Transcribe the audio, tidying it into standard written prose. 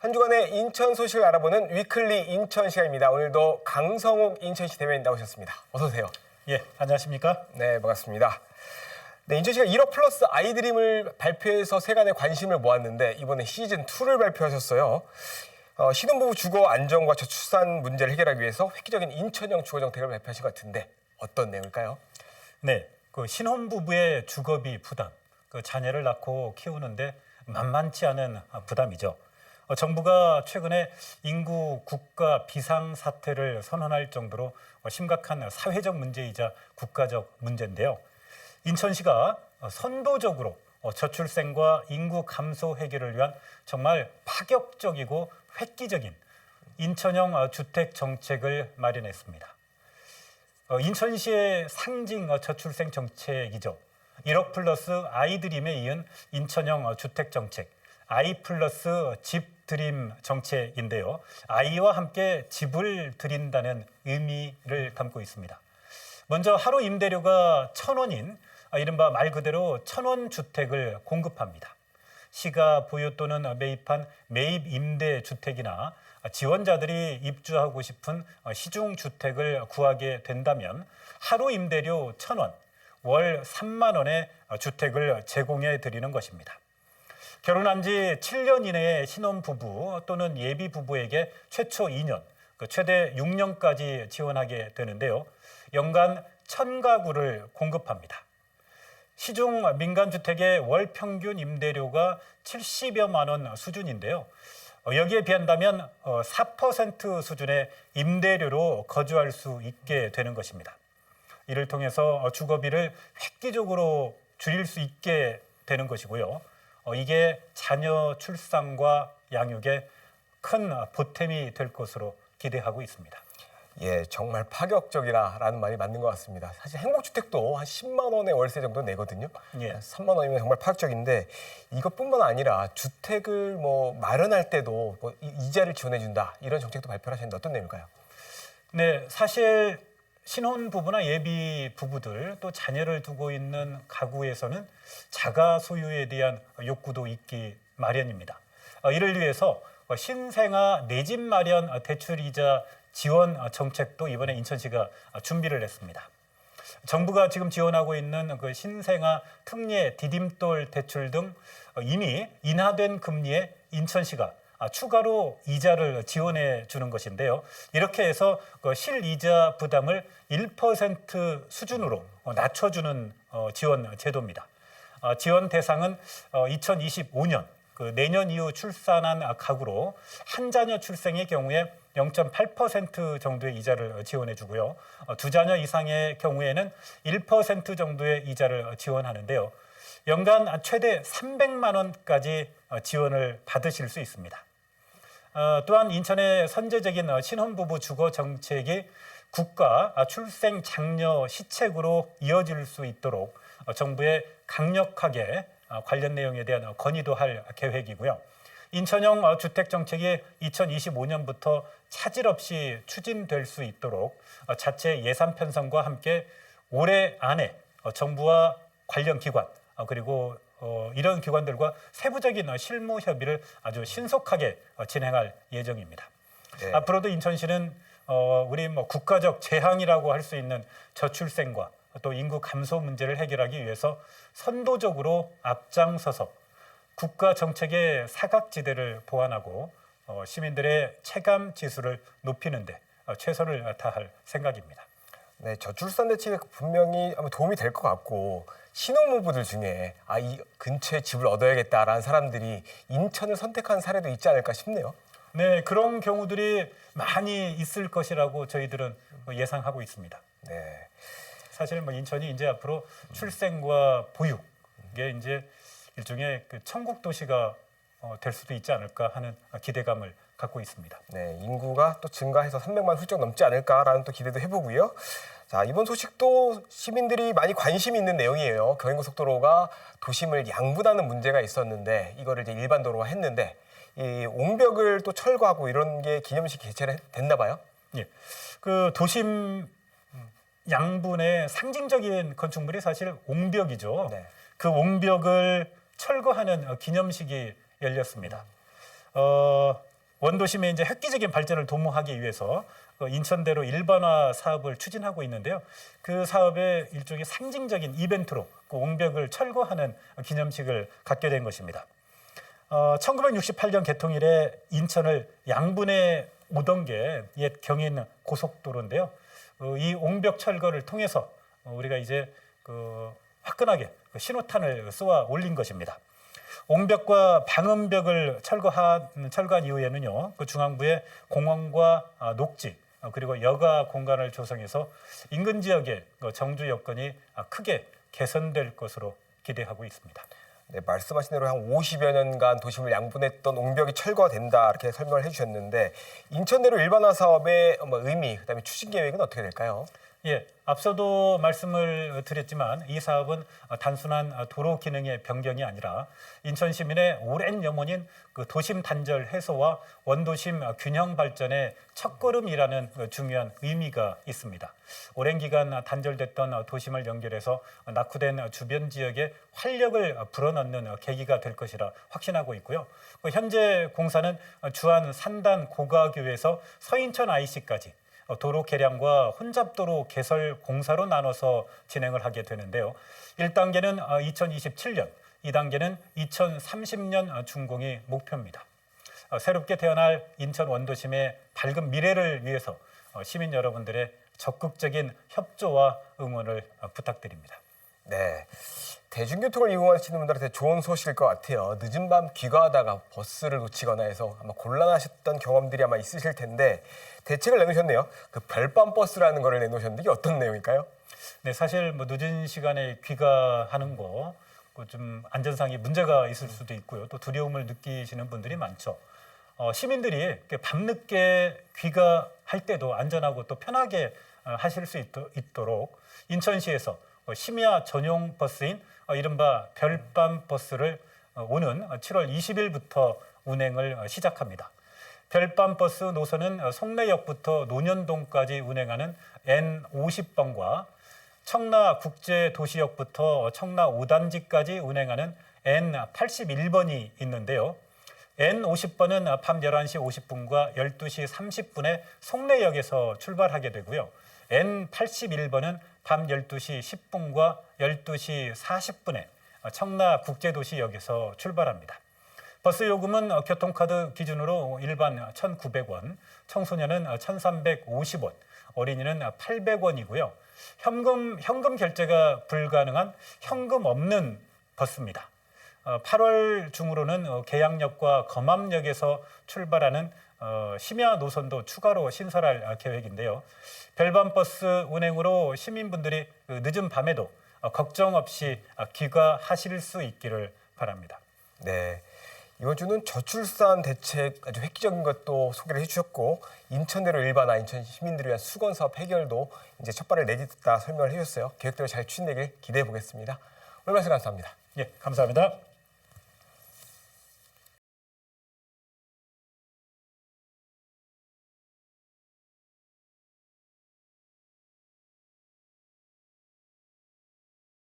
한 주간의 인천 소식을 알아보는 위클리 인천 시간입니다. 오늘도 강성욱 인천시 대변인 나오셨습니다. 어서 오세요. 예, 안녕하십니까? 네, 반갑습니다. 네, 인천시가 1억 플러스 아이드림을 발표해서 세간의 관심을 모았는데 이번에 시즌2를 발표하셨어요. 신혼부부 주거 안정과 저출산 문제를 해결하기 위해서 획기적인 인천형 주거 정책을 발표하신 것 같은데 어떤 내용일까요? 네, 그 신혼부부의 주거비 부담, 그 자녀를 낳고 키우는데 만만치 않은 부담이죠. 정부가 최근에 인구 국가 비상사태를 선언할 정도로 심각한 사회적 문제이자 국가적 문제인데요. 인천시가 선도적으로 저출생과 인구 감소 해결을 위한 정말 파격적이고 획기적인 인천형 주택 정책을 마련했습니다. 인천시의 상징 저출생 정책이죠. 1억 플러스 아이드림에 이은 인천형 주택 정책, 아이 플러스 집 드림 정책인데요. 아이와 함께 집을 드린다는 의미를 담고 있습니다. 먼저 하루 임대료가 1,000원인 이른바 말 그대로 1,000원 주택을 공급합니다. 시가 보유 또는 매입한 매입 임대 주택이나 지원자들이 입주하고 싶은 시중 주택을 구하게 된다면 하루 임대료 1,000원, 월 3만 원의 주택을 제공해 드리는 것입니다. 결혼한 지 7년 이내의 신혼부부 또는 예비부부에게 최초 2년, 최대 6년까지 지원하게 되는데요. 연간 1,000가구를 공급합니다. 시중 민간주택의 월 평균 임대료가 70여만 원 수준인데요. 여기에 비한다면 4% 수준의 임대료로 거주할 수 있게 되는 것입니다. 이를 통해서 주거비를 획기적으로 줄일 수 있게 되는 것이고요. 이게 자녀 출산과 양육에 큰 보탬이 될 것으로 기대하고 있습니다. 예, 정말 파격적이라는 말이 맞는 것 같습니다. 사실 행복주택도 한 10만 원의 월세 정도 내거든요. 예. 3만 원이면 정말 파격적인데 이것뿐만 아니라 주택을 마련할 때도 이자를 지원해준다 이런 정책도 발표를 하셨는데 어떤 내용일까요? 네, 사실 신혼부부나 예비부부들 또 자녀를 두고 있는 가구에서는 자가 소유에 대한 욕구도 있기 마련입니다. 이를 위해서 신생아 내 집 마련 대출이자 지원 정책도 이번에 인천시가 준비를 했습니다. 정부가 지금 지원하고 있는 그 신생아 특례 디딤돌 대출 등 이미 인하된 금리에 인천시가 추가로 이자를 지원해 주는 것인데요. 이렇게 해서 그 실이자 부담을 1% 수준으로 낮춰주는 지원 제도입니다. 지원 대상은 2025년 그 내년 이후 출산한 가구로 한 자녀 출생의 경우에 0.8% 정도의 이자를 지원해 주고요. 두 자녀 이상의 경우에는 1% 정도의 이자를 지원하는데요. 연간 최대 300만 원까지 지원을 받으실 수 있습니다. 또한 인천의 선제적인 신혼부부 주거 정책이 국가 출생 장려 시책으로 이어질 수 있도록 정부에 강력하게 관련 내용에 대한 건의도 할 계획이고요. 인천형 주택 정책이 2025년부터 차질 없이 추진될 수 있도록 자체 예산 편성과 함께 올해 안에 정부와 관련 기관 그리고 이런 기관들과 세부적인 실무 협의를 아주 신속하게 진행할 예정입니다. 네. 앞으로도 인천시는 우리 국가적 재앙이라고 할 수 있는 저출생과 또 인구 감소 문제를 해결하기 위해서 선도적으로 앞장서서 국가 정책의 사각지대를 보완하고 시민들의 체감 지수를 높이는 데 최선을 다할 생각입니다. 네, 저출산 대책이 분명히 도움이 될 것 같고 신혼부부들 중에 이 근처에 집을 얻어야겠다라는 사람들이 인천을 선택한 사례도 있지 않을까 싶네요. 네, 그런 경우들이 많이 있을 것이라고 저희들은 예상하고 있습니다. 네. 사실 인천이 이제 앞으로 출생과 보육 이게 이제 일종의 그 천국 도시가 될 수도 있지 않을까 하는 기대감을 갖고 있습니다. 네, 인구가 또 증가해서 300만 훌쩍 넘지 않을까라는 또 기대도 해보고요. 자, 이번 소식도 시민들이 많이 관심이 있는 내용이에요. 경인고속도로가 도심을 양분하는 문제가 있었는데 이거를 이제 일반 도로화 했는데 이 옹벽을 또 철거하고 이런 게 기념식 개최를 됐나 봐요. 예, 그 도심 양분의 상징적인 건축물이 사실 옹벽이죠. 네. 그 옹벽을 철거하는 기념식이 열렸습니다. 원도심의 이제 획기적인 발전을 도모하기 위해서 인천대로 일반화 사업을 추진하고 있는데요. 그 사업의 일종의 상징적인 이벤트로 그 옹벽을 철거하는 기념식을 갖게 된 것입니다. 1968년 개통 이래 인천을 양분해 오던 게 옛 경인 고속도로인데요. 이 옹벽 철거를 통해서 우리가 이제 화끈하게 신호탄을 쏘아 올린 것입니다. 옹벽과 방음벽을 철거한 이후에는요, 그 중앙부에 공원과 녹지 그리고 여가 공간을 조성해서 인근 지역의 정주 여건이 크게 개선될 것으로 기대하고 있습니다. 네, 말씀하신 대로 한 50여 년간 도심을 양분했던 옹벽이 철거된다 이렇게 설명을 해주셨는데 인천대로 일반화 사업의 의미, 그다음에 추진 계획은 어떻게 될까요? 예, 앞서도 말씀을 드렸지만 이 사업은 단순한 도로 기능의 변경이 아니라 인천 시민의 오랜 염원인 그 도심 단절 해소와 원도심 균형 발전의 첫걸음이라는 중요한 의미가 있습니다. 오랜 기간 단절됐던 도심을 연결해서 낙후된 주변 지역에 활력을 불어넣는 계기가 될 것이라 확신하고 있고요. 현재 공사는 주안 산단 고가교에서 서인천 IC까지 도로 개량과 혼잡도로 개설 공사로 나눠서 진행을 하게 되는데요. 1단계는 2027년, 2단계는 2030년 준공이 목표입니다. 새롭게 태어날 인천 원도심의 밝은 미래를 위해서 시민 여러분들의 적극적인 협조와 응원을 부탁드립니다. 네, 대중교통을 이용하시는 분들한테 좋은 소식일 것 같아요. 늦은 밤 귀가하다가 버스를 놓치거나 해서 아마 곤란하셨던 경험들이 아마 있으실 텐데 대책을 내놓으셨네요. 그 별밤 버스라는 거를 내놓으셨는데 이게 어떤 내용일까요? 네, 사실 늦은 시간에 귀가하는 거 좀 안전상의 문제가 있을 수도 있고요. 또 두려움을 느끼시는 분들이 많죠. 시민들이 밤늦게 귀가할 때도 안전하고 또 편하게 하실 수 있도록 인천시에서 심야 전용 버스인 이른바 별밤 버스를 오는 7월 20일부터 운행을 시작합니다. 별밤 버스 노선은 송내역부터 논현동까지 운행하는 N50번과 청라국제도시역부터 청라 5단지까지 운행하는 N81번이 있는데요. N50번은 밤 11시 50분과 12시 30분에 송내역에서 출발하게 되고요. N81번은 밤 12시 10분과 12시 40분에 청라국제도시역에서 출발합니다. 버스 요금은 교통카드 기준으로 일반 1,900원, 청소년은 1,350원, 어린이는 800원이고요. 현금 결제가 불가능한 현금 없는 버스입니다. 8월 중으로는 계양역과 검암역에서 출발하는 심야 노선도 추가로 신설할 계획인데요. 별밤 버스 운행으로 시민분들이 늦은 밤에도 걱정 없이 귀가하실 수 있기를 바랍니다. 네, 이번 주는 저출산 대책 아주 획기적인 것도 소개를 해주셨고 인천대로 일반화, 인천 시민들을 위한 수건 사업 해결도 이제 첫 발을 내딛다 설명을 해주셨어요. 계획대로 잘 추진되길 기대해 보겠습니다. 오늘 말씀 감사합니다. 예, 감사합니다.